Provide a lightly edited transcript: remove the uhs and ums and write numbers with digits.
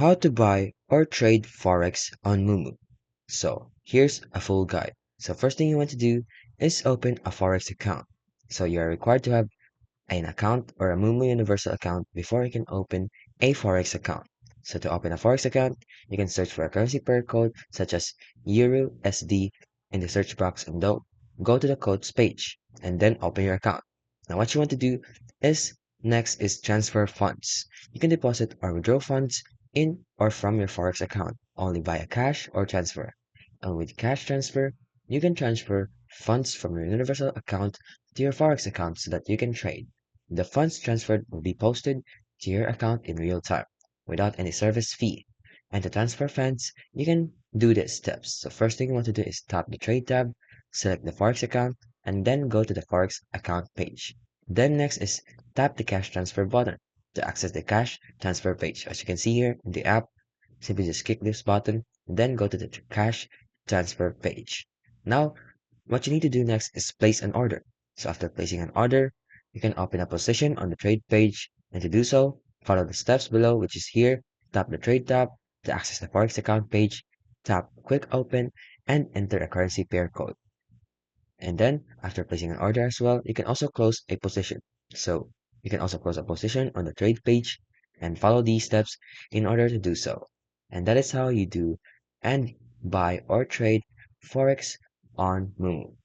How to buy or trade Forex on Moomoo. So here's a full guide. So first thing you want to do is open a Forex account. So you are required to have an account or a Moomoo Universal account before you can open a Forex account. So to open a Forex account, you can search for a currency pair code such as Euro SD in the search box and go to the codes page and then open your account. Now what you want to do is next is transfer funds. You can deposit or withdraw funds in or from your Forex account only via cash or transfer. And with cash transfer, you can transfer funds from your Universal account to your Forex account so that you can trade. The funds transferred will be posted to your account in real time without any service fee. And to transfer funds, you can do these steps. So first thing you want to do is tap the Trade tab, select the Forex account, and then go to the Forex account page. Then next is tap the Cash Transfer button to access the Cash Transfer page. As you can see here in the app, simply just click this button, and then go to the Cash Transfer page. Now, what you need to do next is place an order. So after placing an order, you can open a position on the trade page, and to do so, follow the steps below, which is here, tap the trade tab to access the Forex account page, tap quick open, and enter a currency pair code. And then, after placing an order as well, you can also close a position. So, you can also close a position on the trade page and follow these steps in order to do so. And that is how you do and buy or trade Forex on Moomoo.